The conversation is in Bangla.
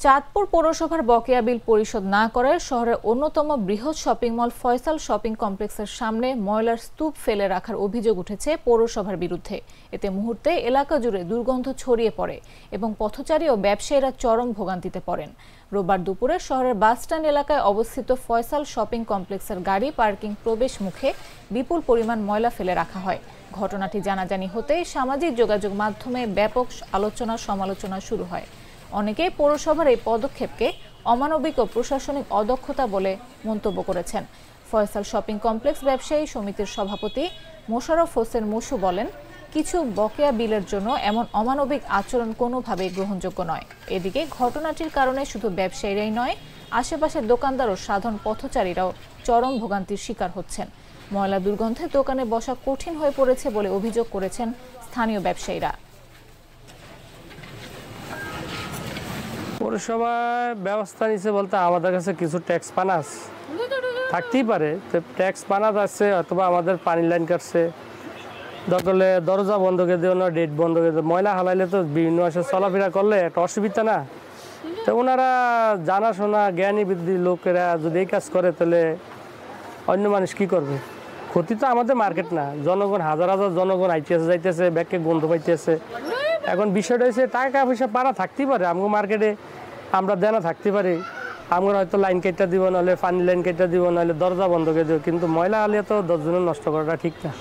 চাঁদপুর পৌরসভার বকেয়া বিল পরিশোধ না করায় শহরের অন্যতম বৃহৎ শপিং মল ফয়সাল শপিং কমপ্লেক্সের সামনে ময়লার স্তূপ ফেলে রাখার অভিযোগ উঠেছে পৌরসভার বিরুদ্ধে। এতে মুহূর্তে এলাকা জুড়ে দুর্গন্ধ ছড়িয়ে পড়ে এবং পথচারী ও ব্যবসায়ীরা চরম ভোগান্তিতে পড়েন। রোববার দুপুরে শহরের বাসস্ট্যান্ড এলাকায় অবস্থিত ফয়সাল শপিং কমপ্লেক্সের গাড়ি পার্কিং প্রবেশ মুখে বিপুল পরিমাণ ময়লা ফেলে রাখা হয়। ঘটনাটি জানাজানি হতেই সামাজিক যোগাযোগ মাধ্যমে ব্যাপক আলোচনা সমালোচনা শুরু হয়। অনেকে পৌরসভার এই পদক্ষেপকে অমানবিক ও প্রশাসনিক অদক্ষতা বলে মন্তব্য করেছেন। ফয়সাল শপিং কমপ্লেক্স ব্যবসায়ী সমিতির সভাপতি মোশাররফ হোসেন মশু বলেন, কিছু বকেয়া বিলের জন্য এমন অমানবিক আচরণ কোনোভাবেই গ্রহণযোগ্য নয়। এদিকে ঘটনাটির কারণে শুধু ব্যবসায়ীরাই নয়, আশেপাশের দোকানদার ও সাধারণ পথচারীরাও চরম ভোগান্তির শিকার হচ্ছেন। ময়লা দুর্গন্ধে দোকানে বসা কঠিন হয়ে পড়েছে বলে অভিযোগ করেছেন স্থানীয় ব্যবসায়ীরা। পৌরসভা ব্যবস্থা নিচ্ছে বলতে আমাদের কাছে কিছু ট্যাক্স পানাস থাকতেই পারে, তো ট্যাক্স পানাস আছে, অথবা আমাদের পানি লাইন কাটছে, দরকারে দরজা বন্ধ করে দেওয়া না, ডেট বন্ধ করে দেওয়া, ময়লা হালাইলে তো বিভিন্ন মাসে চলাফেরা করলে একটা অসুবিধা না। তো ওনারা জানাশোনা জ্ঞানী বৃদ্ধি লোকেরা যদি এই কাজ করে তাহলে অন্য মানুষ কি করবে? ক্ষতি তো আমাদের মার্কেট না, জনগণ হাজার হাজার জনগণ আইতেছে যাইতেছে, ব্যাগকে গন্ধ পাইতেছে। এখন বিষয়টা হচ্ছে টাকা পয়সা পাড়া থাকতেই পারে, আমগো মার্কেটে আমরা দেনা থাকতে পারি, আমরা হয়তো লাইন কেটটা দিব, নাহলে পানি লাইন কেটটা দিব, নাহলে দরজা বন্ধ করে দেবো, কিন্তু ময়লা হালিয়ে তো 10 জনের নষ্ট করাটা ঠিক না।